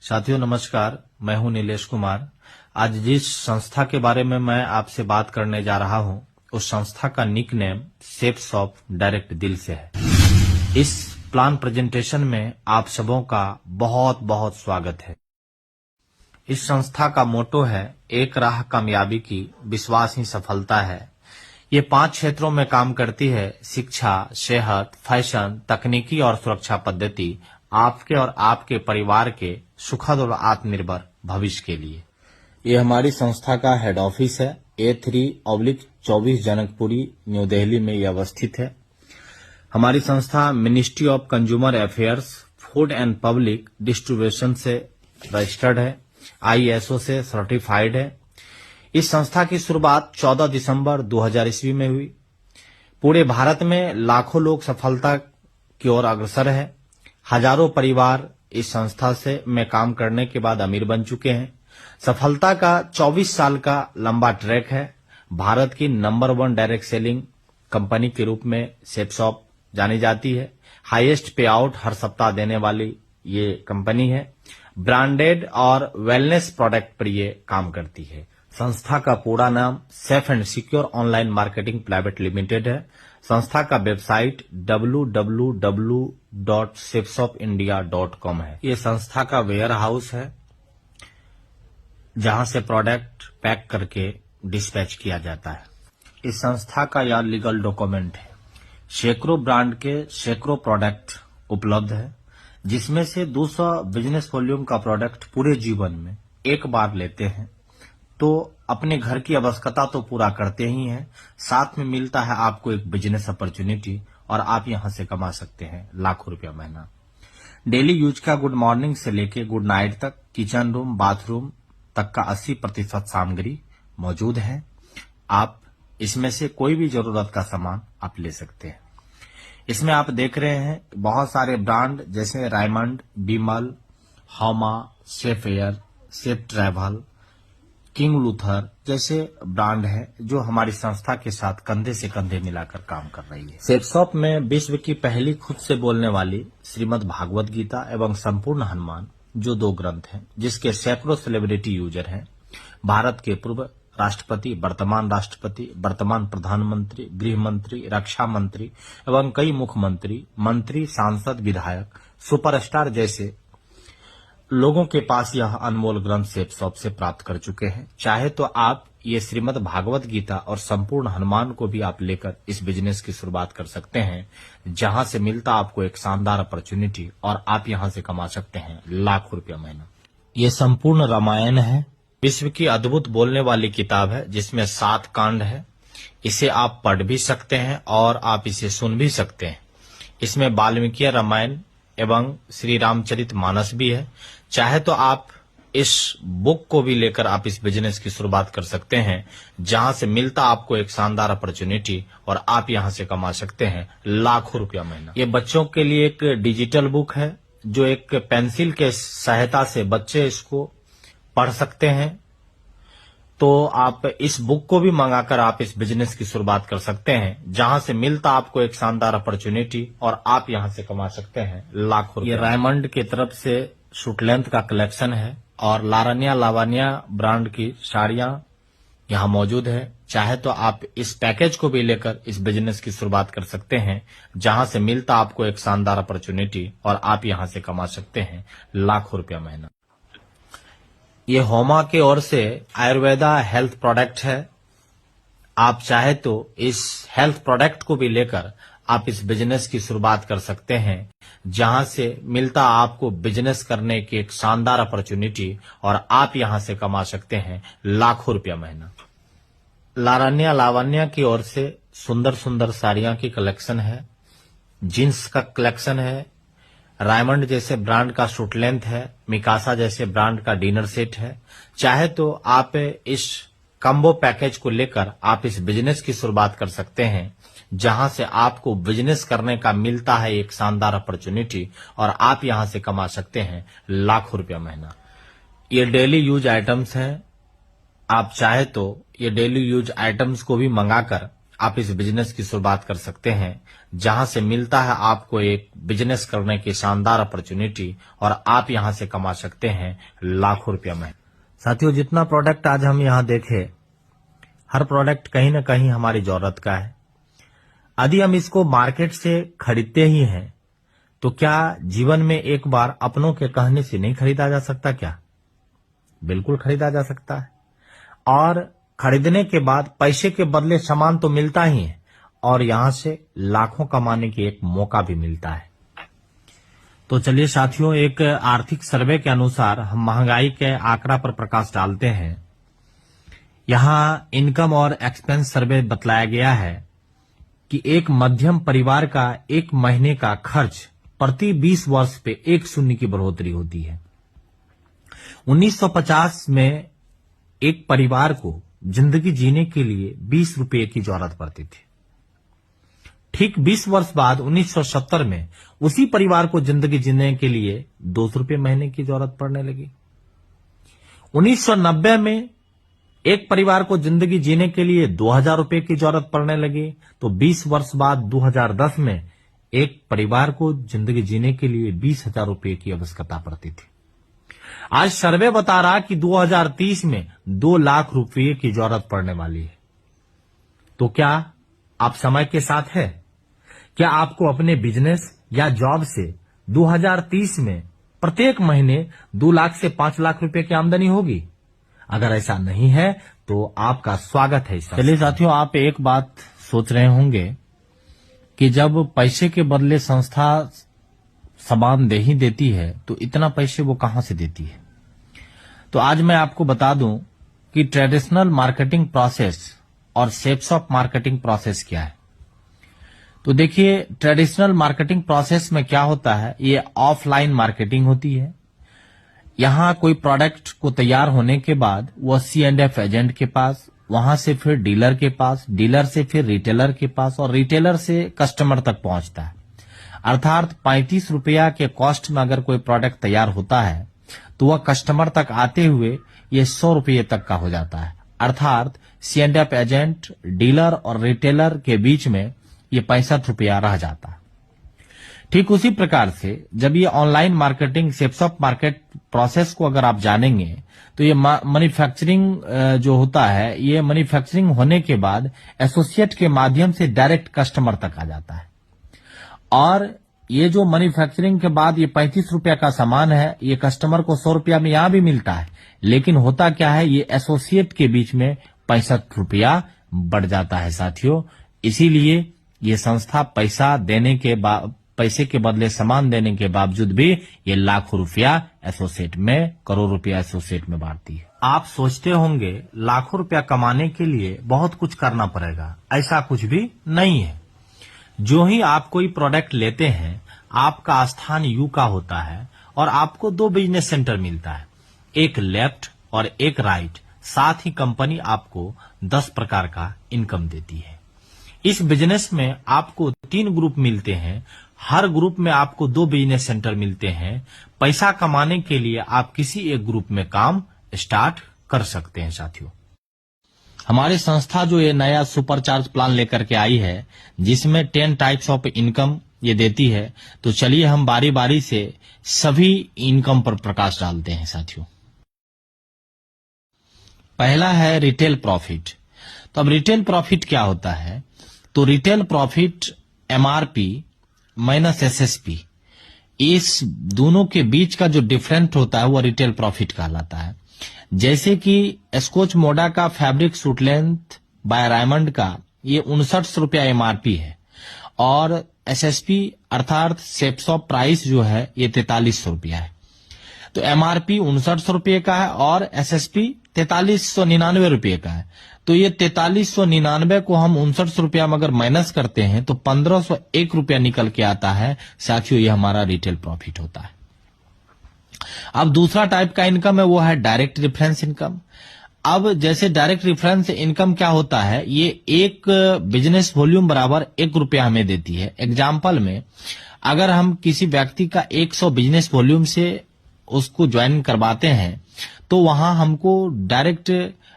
साथियों नमस्कार, मैं हूं नीलेश कुमार। आज जिस संस्था के बारे में मैं आपसे बात करने जा रहा हूं, उस संस्था का nickname shapes of direct दिल से है। इस प्लान प्रेजेंटेशन में आप सबों का बहुत बहुत स्वागत है। इस संस्था का मोटो है, एक राह कामयाबी की, विश्वास ही सफलता है। ये 5 क्षेत्रों में काम करती है: शिक्षा, सेहत, फैशन, तकनीकी और सुरक्षा पद्धति, आपके और आपके परिवार के सुखद और आत्मनिर्भर भविष्य के लिए। ये हमारी संस्था का हेड ऑफिस है। A3/24 जनकपुरी, न्यू दिल्ली में ये अवस्थित है। हमारी संस्था ministry of consumer affairs, food and public distribution से रजिस्टर्ड है, ISO से सर्टिफाइड है। इस संस्था की शुरुआत 14 दिसंबर 2000 ईस्वी में हुई। पूरे भारत में लाखों लोग सफलता की ओर अग्रसर है। हजारों परिवार इस संस्था से में काम करने के बाद अमीर बन चुके हैं। सफलता का 24 साल का लंबा ट्रैक है। भारत की नंबर 1 डायरेक्ट सेलिंग कंपनी के रूप में शेप्सऑप जानी जाती है। हाईएस्ट पे आउट हर सप्ताह देने वाली ये कंपनी है। ब्रांडेड और वेलनेस प्रोडक्ट पर ये काम करती है। संस्था का पूरा नाम safe and secure online marketing private limited है। संस्था का वेबसाइट www.shapesofindia.com है। ये संस्था का वेयर हाउस है, जहां से प्रोडक्ट पैक करके डिस्पैच किया जाता है। इस संस्था का यह लीगल डॉक्यूमेंट है। सैकड़ों ब्रांड के सैकड़ों प्रोडक्ट उपलब्ध है, जिसमें से 200 बिजनेस वॉल्यूम का प्रोडक्ट पूरे जीवन में एक बार लेते हैं तो अपने घर की आवश्यकता तो पूरा करते ही हैं, साथ में मिलता है आपको एक बिजनेस अपॉर्चुनिटी और आप यहां से कमा सकते हैं लाखों रुपया महीना। डेली यूज का गुड मॉर्निंग से लेके गुड नाइट तक किचन रूम, बाथरूम तक का 80% सामग्री मौजूद है। आप इसमें से कोई भी जरूरत का सामान आप ले सकते हैं। इसमें आप देख रहे हैं बहुत सारे ब्रांड जैसे रायमंड, बिमल, होमा, safe air, safe travel, king Luther जैसे ब्रांड है, जो हमारी संस्था के साथ कंधे से कंधे मिलाकर काम कर रही है। शेप्सऑप में विश्व की पहली खुद से बोलने वाली श्रीमद् भागवत गीता एवं संपूर्ण हनुमान, जो 2 ग्रंथ हैं, जिसके सैकड़ों सेलिब्रिटी यूजर हैं। भारत के पूर्व राष्ट्रपति, वर्तमान राष्ट्रपति, वर्तमान प्रधानमंत्री, गृह मंत्री, रक्षा मंत्री एवं कई मुख्यमंत्री, मंत्री, सांसद, विधायक, सुपरस्टार जैसे लोगों के पास यह अनमोल ग्रंथ शेप्सऑप से प्राप्त कर चुके हैं। चाहे तो आप ये श्रीमद् भागवत गीता और संपूर्ण हनुमान को भी आप लेकर इस बिजनेस की शुरुआत कर सकते हैं, जहां से मिलता आपको एक शानदार अपॉर्चुनिटी और आप यहां से कमा सकते हैं लाखों रुपया महीना। ये संपूर्ण रामायण है, विश्व की अद्भुत बोलने वाली किताब है, जिसमें 7 कांड है। इसे आप पढ़ भी सकते हैं और आप इसे सुन भी सकते हैं। इसमें वाल्मीकि रामायण एवं श्री रामचरित मानस भी है। चाहे तो आप इस बुक को भी लेकर आप इस बिजनेस की शुरुआत कर सकते हैं, जहां से मिलता आपको एक शानदार अपॉर्चुनिटी और आप यहां से कमा सकते हैं लाखों रुपया महीना। ये बच्चों के लिए एक डिजिटल बुक है, जो एक पेंसिल के सहायता से बच्चे इसको पढ़ सकते हैं। तो आप इस बुक को भी मंगाकर आप इस बिजनेस की शुरुआत कर सकते हैं, जहां से मिलता आपको एक शानदार अपॉर्चुनिटी और आप यहां से कमा सकते हैं लाखों रुपया। ये रायमंड की तरफ से सूट लेंथ का कलेक्शन है और लावण्या ब्रांड की साड़ियां यहां मौजूद है। चाहे तो आप इस पैकेज को भी लेकर इस बिजनेस की शुरुआत कर सकते हैं, जहां से मिलता आपको एक शानदार अपॉर्चुनिटी और आप यहां से कमा सकते हैं लाखों रुपया महीना। ये होमा की ओर से आयुर्वेदा हेल्थ प्रोडक्ट है। आप चाहे तो इस हेल्थ प्रोडक्ट को भी लेकर आप इस बिजनेस की शुरुआत कर सकते हैं, जहां से मिलता आपको बिजनेस करने की एक शानदार अपॉर्चुनिटी और आप यहां से कमा सकते हैं लाखों रुपया महीना। लावण्या की ओर से सुंदर सुंदर साड़ियां की कलेक्शन है, जींस का कलेक्शन है, रायमंड जैसे ब्रांड का सूट लेंथ है, मिकासा जैसे ब्रांड का डिनर सेट है। चाहे तो आप इस कम्बो पैकेज को लेकर आप इस बिजनेस की शुरुआत कर सकते हैं, जहां से आपको बिजनेस करने का मिलता है एक शानदार अपॉर्चुनिटी और आप यहां से कमा सकते हैं लाखों रुपया महीना। ये डेली यूज आइटम्स हैं। आप चाहे तो ये डेली यूज आइटम्स को भी मंगाकर आप इस बिजनेस की शुरुआत कर सकते हैं, जहां से मिलता है आपको एक बिजनेस करने की शानदार अपॉर्चुनिटी और आप यहां से कमा सकते हैं लाखों रुपया में। साथियों, जितना प्रोडक्ट आज हम यहां देखे, हर प्रोडक्ट कहीं ना कहीं हमारी जरूरत का है। यदि हम इसको मार्केट से खरीदते ही हैं, तो क्या जीवन में एक बार अपनों के कहने से नहीं खरीदा जा सकता क्या? बिल्कुल खरीदा जा सकता है, और खरीदने के बाद पैसे के बदले सामान तो मिलता ही है, और यहां से लाखों कमाने की एक मौका भी मिलता है। तो चलिए साथियों, एक आर्थिक सर्वे के अनुसार हम महंगाई के आंकड़ा पर प्रकाश डालते हैं। यहां इनकम और एक्सपेंस सर्वे बतलाया गया है कि एक मध्यम परिवार का एक महीने का खर्च प्रति 20 वर्ष पे 1 शून्य की बढ़ोतरी होती है। 1950 में एक परिवार को जिंदगी जीने के लिए 20 रुपए की जरूरत पड़ती थी। ठीक 20 वर्ष बाद 1970 में उसी परिवार को जिंदगी जीने के लिए 200 रुपए महीने की जरूरत पड़ने लगी। 1990 में एक परिवार को जिंदगी जीने के लिए 2000 रुपए की जरूरत पड़ने लगी। तो 20 वर्ष बाद 2010 में एक परिवार को जिंदगी जीने के लिए 20,000 रुपए की आवश्यकता पड़ती थी। आज सर्वे बता रहा कि 2030 में 2 लाख रुपए की जरूरत पड़ने वाली है। तो क्या आप समय के साथ है? क्या आपको अपने बिजनेस या जॉब से 2030 में प्रत्येक महीने 2 लाख से 5 लाख रुपए की आमदनी होगी? अगर ऐसा नहीं है तो आपका स्वागत है। चलिए साथियों, आप एक बात सोच रहे होंगे कि जब पैसे के बदले संस्था सामान दे ही देती है तो इतना पैसे वो कहां से देती है। तो आज मैं आपको बता दूं कि ट्रेडिशनल मार्केटिंग प्रोसेस और शेप्स ऑफ मार्केटिंग प्रोसेस क्या है। तो देखिए, ट्रेडिशनल मार्केटिंग प्रोसेस में क्या होता है, ये ऑफलाइन मार्केटिंग होती है। यहां कोई प्रोडक्ट को तैयार होने के बाद वो C&F एजेंट के पास, वहां से फिर डीलर के पास, डीलर से फिर रिटेलर के पास, और रिटेलर से कस्टमर तक पहुंचता है। अर्थात 35 रुपया के कॉस्ट में अगर कोई प्रोडक्ट तैयार होता है तो वह कस्टमर तक आते हुए ये 100 रुपये तक का हो जाता है। अर्थात C&F एजेंट, डीलर और रिटेलर के बीच में ये 65 रुपया रह जाता है। ठीक उसी प्रकार से जब ये online marketing shapes of market process को अगर आप जानेंगे तो ये मैन्युफैक्चरिंग जो होता है, ये मैन्युफैक्चरिंग होने के बाद एसोसिएट के माध्यम से डायरेक्ट कस्टमर तक आ जाता है। और ये जो मैन्युफैक्चरिंग के बाद ये 35 रुपया का सामान है, ये कस्टमर को 100 रुपया में यहां भी मिलता है, लेकिन होता क्या है, ये एसोसिएट के बीच में 65 रुपया बढ़ जाता है साथियों। इसीलिए ये संस्था पैसे के बदले सामान देने के बावजूद भी ये लाखों रुपया एसोसिएट में, करोड़ रुपया एसोसिएट में बांटती है। आप सोचते होंगे लाखों रुपया कमाने के लिए बहुत कुछ करना पड़ेगा। ऐसा कुछ भी नहीं है। जो ही आप कोई प्रोडक्ट लेते हैं, आपका स्थान यू का होता है और आपको 2 बिजनेस सेंटर मिलता है, एक लेफ्ट और एक राइट। साथ ही कंपनी आपको 10 प्रकार का इनकम देती है। इस बिजनेस में आपको 3 ग्रुप मिलते हैं। हर ग्रुप में आपको 2 बिजनेस सेंटर मिलते हैं। पैसा कमाने के लिए आप किसी एक ग्रुप में काम स्टार्ट कर सकते हैं साथियों। हमारी संस्था जो ये नया सुपरचार्ज प्लान लेकर के आई है, जिसमें 10 टाइप्स ऑफ इनकम ये देती है, तो चलिए हम बारी बारी से सभी इनकम पर प्रकाश डालते हैं साथियों। पहला है रिटेल प्रॉफिट। तो अब रिटेल प्रॉफिट क्या होता है? तो retail profit MRP minus SSP, इस दोनों के बीच का जो डिफरेंट होता है वो रिटेल प्रॉफिट कहलाता है। जैसे कि स्कॉच मोडा का fabric suit length bye Raymond का ये 59 रुपया MRP है, और SSP अर्थात शेप्स ऑफ प्राइस जो है ये 4300 रुपया है। तो MRP 59 रुपये का है और SSP 4399 रुपये का है। तो ये 4399 को हम 59 रुपया में अगर माइनस करते हैं तो 1501 रुपया निकल के आता है साथियों। ये हमारा रिटेल प्रॉफिट होता है। अब दूसरा टाइप का इनकम है वो है डायरेक्ट रेफरेंस इनकम। अब जैसे डायरेक्ट रेफरेंस इनकम क्या होता है, ये एक बिजनेस वॉल्यूम बराबर 1 रुपया हमें देती है। एग्जाम्पल में अगर हम किसी व्यक्ति का 100 बिजनेस वॉल्यूम से उसको ज्वाइन करवाते हैं तो वहां हमको डायरेक्ट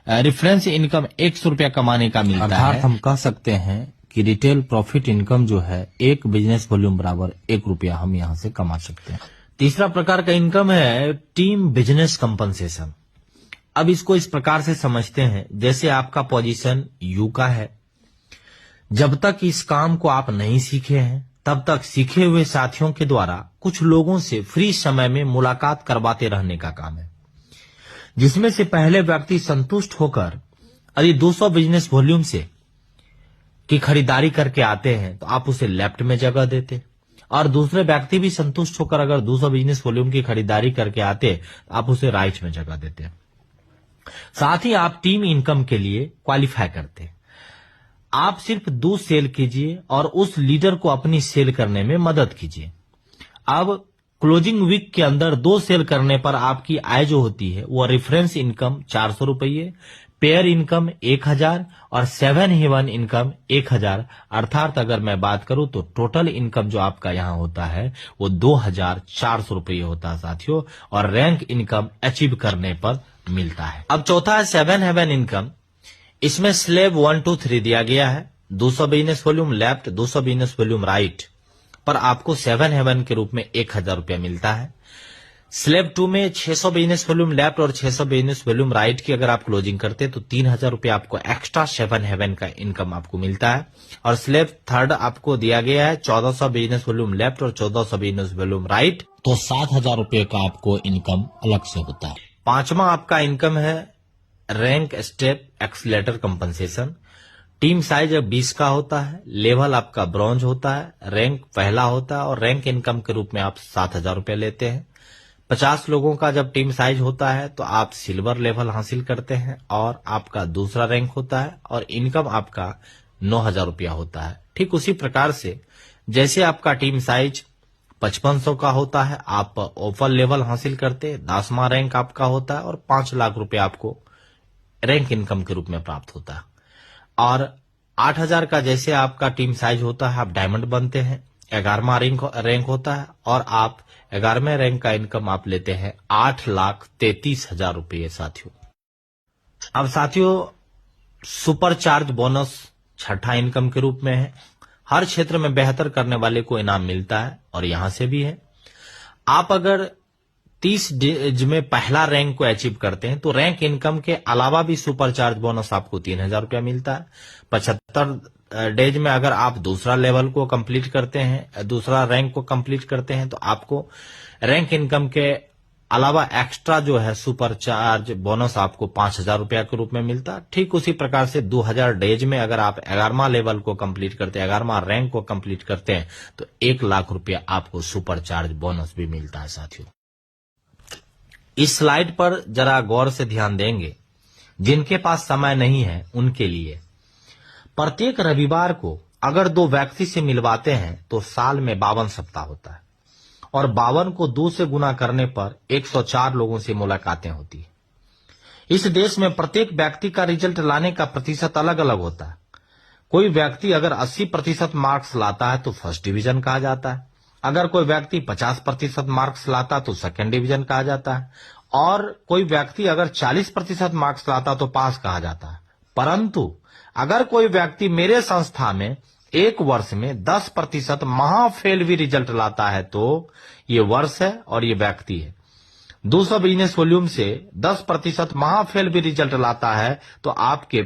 रेफरेंस इनकम 100 रुपया कमाने का मिलता है। अर्थात हम कह सकते हैं कि रिटेल प्रॉफिट इनकम जो है एक बिजनेस वॉल्यूम बराबर 1 रुपया हम यहां से कमा सकते हैं। तीसरा प्रकार का इनकम है टीम बिजनेस कंपनसेशन। अब इसको इस प्रकार से समझते हैं, जैसे आपका पोजीशन यू का है, जब तक इस काम को आप नहीं सीखे हैं तब तक सीखे हुए साथियों के द्वारा कुछ लोगों से फ्री समय में मुलाकात करवाते रहने का काम है, जिसमें से पहले व्यक्ति संतुष्ट होकर यदि 200 बिजनेस वॉल्यूम से की खरीदारी करके आते हैं तो आप उसे लेफ्ट में जगह देते, और दूसरे व्यक्ति भी संतुष्ट होकर अगर 200 बिजनेस वॉल्यूम की खरीदारी करके आते तो आप उसे राइट में जगह देते। साथ ही आप टीम इनकम के लिए क्वालिफाई करते। आप सिर्फ 2 सेल कीजिए और उस लीडर को अपनी सेल करने में मदद कीजिए। अब क्लोजिंग वीक के अंदर 2 सेल करने पर आपकी आय जो होती है वो रेफरेंस इनकम 400 रुपये, पेयर इनकम 1000 और 7 हेवन इनकम 1000। अर्थात अगर मैं बात करूं तो टोटल इनकम जो आपका यहां होता है वो 2400 रुपये होता है साथियों, और रैंक इनकम अचीव करने पर मिलता है। अब चौथा है 7 हेवन इनकम। इसमें स्लेब 1, 2, 3 दिया गया है। 200 business volume left, 200 business volume right पर आपको 7 हेवन के रूप में 1000 रुपया मिलता है। स्लेब 2 में 600 बिजनेस वॉल्यूम लेफ्ट और 600 बिजनेस वॉल्यूम राइट की अगर आप क्लोजिंग करते हैं तो 3000 रुपया आपको एक्स्ट्रा 7 हेवन का इनकम आपको मिलता है। और स्लेब 3 आपको दिया गया है 1400 बिजनेस वॉल्यूम लेफ्ट और 1400 बिजनेस वॉल्यूम राइट, तो 7000 रुपये का आपको इनकम अलग से होता है। 5वां आपका इनकम है rank step accelerator compensation. Team size 20 का होता है, लेवल आपका ब्रॉन्ज होता है, रैंक पहला होता है और रैंक इनकम के रूप में आप 7000 रुपये लेते हैं। 50 लोगों का जब टीम साइज होता है तो आप सिल्वर लेवल हासिल करते हैं और आपका दूसरा रैंक होता है और इनकम आपका 9000 रुपया होता है। ठीक उसी प्रकार से जैसे आपका टीम साइज 5500 का होता है, आप ओपन लेवल हासिल करते हैं, 10वां रैंक आपका होता है और 5 लाख रुपया आपको रैंक इनकम के रूप में प्राप्त होता है। और 8000 का जैसे आपका टीम साइज होता है आप डायमंड बनते हैं, 11वां रैंक होता है और आप 11वें रैंक का इनकम आप लेते हैं 8,33,000 रुपये साथियों। अब साथियों सुपर चार्ज बोनस 6ठा इनकम के रूप में है। हर क्षेत्र में बेहतर करने वाले को इनाम मिलता है और यहां से भी है। आप अगर 30 डेज में पहला रैंक को अचीव करते हैं तो रैंक इनकम के अलावा भी सुपर चार्ज बोनस आपको 3000 रुपया मिलता है। 75 डेज में अगर आप दूसरा लेवल को कंप्लीट करते हैं, दूसरा रैंक को कंप्लीट करते हैं तो आपको रैंक इनकम के अलावा एक्स्ट्रा जो है सुपर चार्ज बोनस आपको 5000 रुपया के रूप में मिलता। ठीक उसी प्रकार से 2000 डेज में अगर आप 11वां लेवल को कंप्लीट करते हैं, 11वां रैंक को कंप्लीट करते हैं तो 1 लाख रुपया आपको सुपर चार्ज बोनस भी मिलता है साथियों। इस स्लाइड पर जरा गौर से ध्यान देंगे, जिनके पास समय नहीं है उनके लिए प्रत्येक रविवार को अगर 2 व्यक्ति से मिलवाते हैं तो साल में 52 सप्ताह होता है और 52 को 2 से गुना करने पर 104 लोगों से मुलाकातें होती है। इस देश में प्रत्येक व्यक्ति का रिजल्ट लाने का प्रतिशत अलग अलग होता है। कोई व्यक्ति अगर 80% मार्क्स लाता है तो फर्स्ट डिवीजन कहा जाता है, अगर कोई व्यक्ति 50% मार्क्स लाता तो सेकंड डिवीजन कहा जाता है, और कोई व्यक्ति अगर 40% मार्क्स लाता तो पास कहा जाता है। परंतु अगर कोई व्यक्ति मेरे संस्था में 1 वर्ष में 10% महाफेल भी रिजल्ट लाता है तो ये वर्ष है और ये व्यक्ति है। 200 बिजनेस वॉल्यूम से 10% महाफेल भी रिजल्ट लाता है तो आपके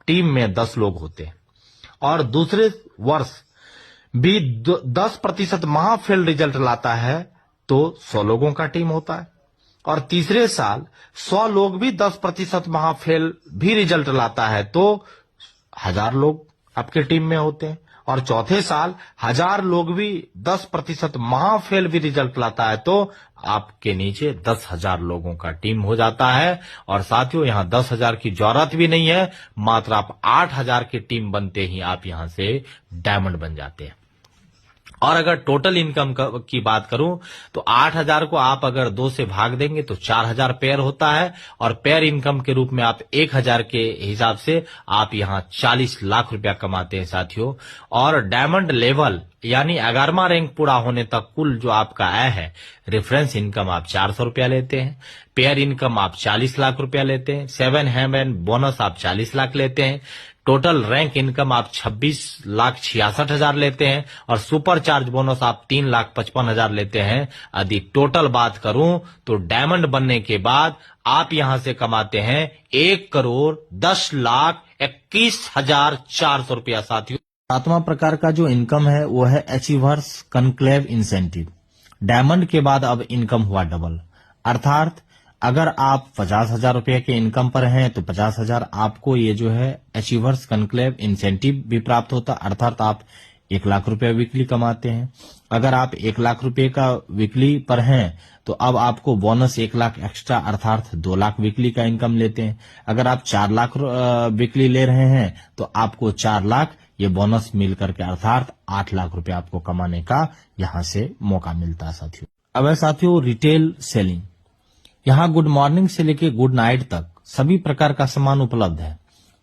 टीम में 10 लोग होते हैं, और दूसरे वर्ष भी 10% महाफेल रिजल्ट लाता है तो 100 लोगों का टीम होता है, और तीसरे साल 100 लोग भी 10% महाफेल भी रिजल्ट लाता है तो 1000 लोग आपके टीम में होते हैं, और चौथे साल 1000 लोग भी 10% महाफेल भी रिजल्ट लाता है तो आपके नीचे 10,000 लोगों का टीम हो जाता है। और साथियों यहां 10,000 की जरूरत भी नहीं है, मात्र आप 8,000 की टीम बनते ही आप यहां से डायमंड बन जाते हैं। और अगर टोटल इनकम की बात करूं तो 8,000 को आप अगर 2 से भाग देंगे तो 4,000 पेयर होता है, और पेयर इनकम के रूप में आप 1,000 के हिसाब से आप यहां 40 लाख रुपया कमाते हैं साथियों। और डायमंड लेवल यानी 11वां रैंक पूरा होने तक कुल जो आपका आय है, रेफरेंस इनकम आप 400 रुपया लेते हैं, पेयर इनकम आप 40 लाख रुपया लेते हैं, 7 हेवन बोनस आप 40 लाख लेते हैं, टोटल रैंक इनकम आप 26,66,000 लेते हैं और सुपर चार्ज बोनस आप 3,55,000 लेते हैं। यदि टोटल बात करूं तो डायमंड बनने के बाद आप यहां से कमाते हैं 1,10,21,400 रुपया। साथियों, 7वां प्रकार का जो इनकम है वो है अचीवर्स कनक्लेव इंसेंटिव। डायमंड के बाद अब इनकम हुआ डबल, अर्थात अगर आप 50,000 रुपए के इनकम पर हैं तो 50,000 आपको ये जो है अचीवर्स कनक्लेव इंसेंटिव भी प्राप्त होता, अर्थात आप 1 लाख रुपए वीकली कमाते हैं। अगर आप 1 लाख रुपए का वीकली पर हैं तो अब आपको बोनस 1 लाख एक्स्ट्रा अर्थात 2 लाख वीकली का इनकम लेते हैं। अगर आप 4 लाख वीकली ले रहे हैं तो आपको 4 लाख ये बोनस मिल करके अर्थात 8 लाख रुपए आपको कमाने का यहां से मौका मिलता है। साथियों, अब है साथियों रिटेल सेलिंग। यहाँ गुड मॉर्निंग से लेकर गुड नाइट तक सभी प्रकार का सामान उपलब्ध है।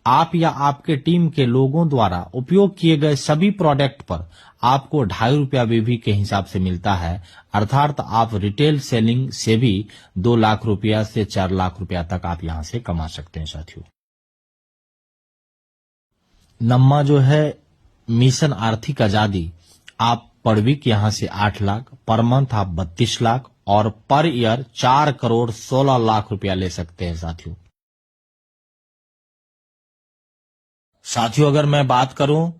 आप या आपके टीम के लोगों द्वारा उपयोग किए गए सभी प्रोडक्ट पर आपको 2.5 रुपया भी के हिसाब से मिलता है, अर्थात आप रिटेल सेलिंग से भी 2 लाख रुपया से 4 लाख रुपया तक आप यहां से कमा सकते हैं। साथियों, नम्मा जो है मिशन आर्थिक आजादी, आप पर वीक यहां से 8 लाख, पर मंथ आप 32 लाख और पर ईयर 4,16,00,000 रुपया ले सकते हैं। साथियों, अगर मैं बात करूं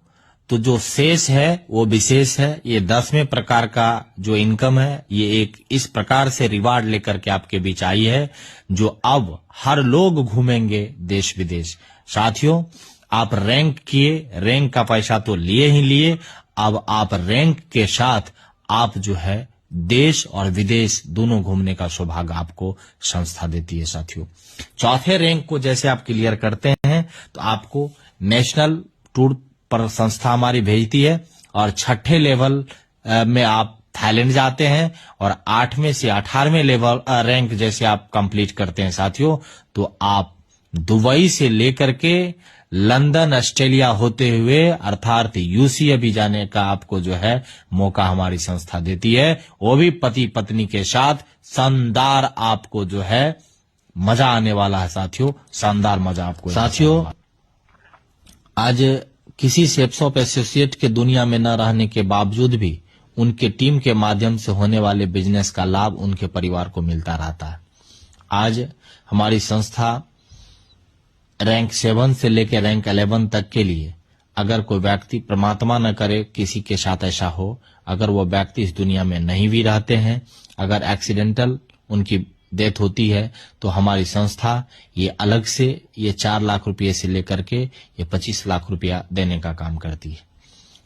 तो जो शेष है वो विशेष है। ये 10वें प्रकार का जो इनकम है ये एक इस प्रकार से रिवार्ड लेकर के आपके बीच आई है जो अब हर लोग घूमेंगे देश विदेश। साथियों, आप रैंक किए, रैंक का पैसा तो लिए ही लिए, अब आप रैंक के साथ आप जो है देश और विदेश दोनों घूमने का सौभाग्य आपको संस्था देती है। साथियों, चौथे रैंक को जैसे आप क्लियर करते हैं तो आपको नेशनल टूर पर संस्था हमारी भेजती है और 6ठे लेवल में आप थाईलैंड जाते हैं और 8वें से 18वें लेवल रैंक जैसे आप कंप्लीट करते हैं साथियों तो आप दुबई से लेकर के लंदन ऑस्ट्रेलिया होते हुए अर्थात यूसी भी जाने का आपको जो है मौका हमारी संस्था देती है, वो भी पति पत्नी के साथ। शानदार आपको जो है मजा आने वाला है साथियों, शानदार मजा आपको। साथियों, आज किसी सेप्सॉप एसोसिएट के दुनिया में न रहने के बावजूद भी उनके टीम के माध्यम से होने वाले बिजनेस का लाभ उनके परिवार को मिलता रहता है। आज हमारी संस्था रैंक 7 से लेकर रैंक 11 तक के लिए अगर कोई व्यक्ति, परमात्मा न करे किसी के साथ ऐसा हो, अगर वो व्यक्ति इस दुनिया में नहीं भी रहते हैं, अगर एक्सीडेंटल उनकी डेथ होती है तो हमारी संस्था ये अलग से ये 4 लाख रुपये से लेकर के ये 25 लाख रुपया देने का काम करती है।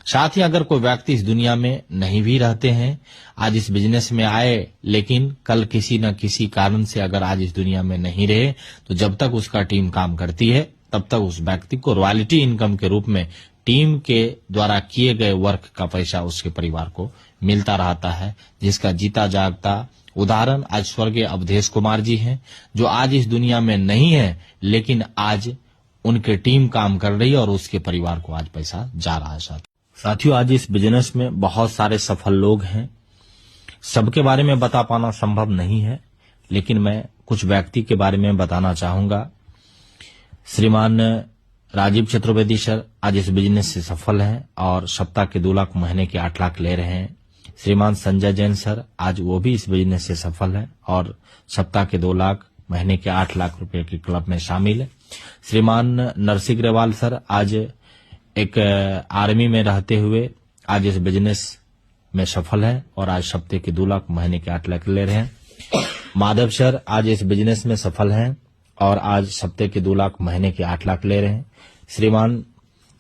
साथ ही अगर कोई व्यक्ति इस दुनिया में नहीं भी रहते हैं, आज इस बिजनेस में आए लेकिन कल किसी न किसी कारण से अगर आज इस दुनिया में नहीं रहे तो जब तक उसका टीम काम करती है तब तक उस व्यक्ति को रॉयल्टी इनकम के रूप में टीम के द्वारा किए गए वर्क का पैसा उसके परिवार को मिलता रहता है, जिसका जीता जागता उदाहरण आज स्वर्गीय अवधेश कुमार जी हैं जो आज इस दुनिया में नहीं है लेकिन आज उनकी टीम काम कर रही है और उसके परिवार को आज पैसा जा रहा है। साथियों, आज इस बिजनेस में बहुत सारे सफल लोग हैं, सबके बारे में बता पाना संभव नहीं है, लेकिन मैं कुछ व्यक्ति के बारे में बताना चाहूंगा। श्रीमान राजीव चतुर्वेदी सर आज इस बिजनेस से सफल हैं और सप्ताह के 2 लाख, महीने के 8 लाख ले रहे हैं। श्रीमान संजय जैन सर आज वो भी इस बिजनेस से सफल हैं और सप्ताह के 2 लाख, महीने के 8 लाख रुपए के क्लब में शामिल है। श्रीमान नरसिंह ग्रेवाल सर आज एक आर्मी में रहते हुए आज इस बिजनेस में सफल है और आज सप्ताह के 2 लाख, महीने के 8 लाख ले रहे हैं। माधव सर आज इस बिजनेस में सफल हैं और आज सप्ताह के 2 लाख, महीने के 8 लाख ले रहे हैं। श्रीमान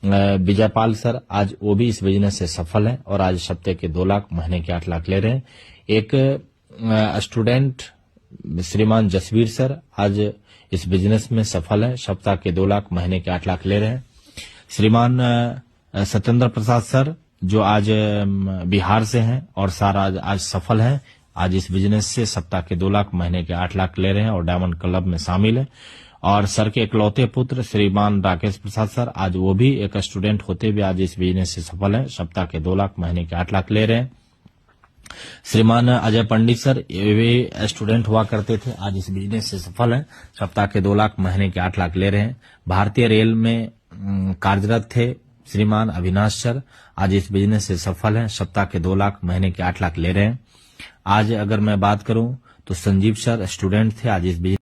विजयपाल सर आज वो भी इस बिजनेस से सफल हैं और आज सप्ताह के 2 लाख, महीने के 8 लाख ले रहे हैं। एक स्टूडेंट श्रीमान जसवीर सर आज इस बिजनेस में सफल है, सप्ताह के 2 लाख, महीने के 8 लाख ले रहे हैं। श्रीमान सत्येंद्र प्रसाद सर जो आज बिहार से हैं और सर आज सफल हैं, आज इस बिजनेस से सप्ताह के 2 लाख, महीने के 8 लाख ले रहे हैं और डायमंड क्लब में शामिल है। और सर के इकलौते पुत्र श्रीमान राकेश प्रसाद सर, आज वो भी एक स्टूडेंट होते हुए आज इस बिजनेस से सफल हैं। सप्ताह के 2 लाख, महीने के 8 लाख ले रहे हैं। श्रीमान अजय पंडित सर, ये भी स्टूडेंट हुआ करते थे, आज इस बिजनेस से सफल हैं। सप्ताह के 2 लाख, महीने के 8 लाख ले रहे हैं। भारतीय रेल में कार्यरत थे श्रीमान अविनाश सर, आज इस बिजनेस से सफल हैं। सप्ताह के 2 लाख, महीने के 8 लाख ले रहे हैं। आज अगर मैं बात करूं तो संजीव सर स्टूडेंट थे, आज इस बिजनेस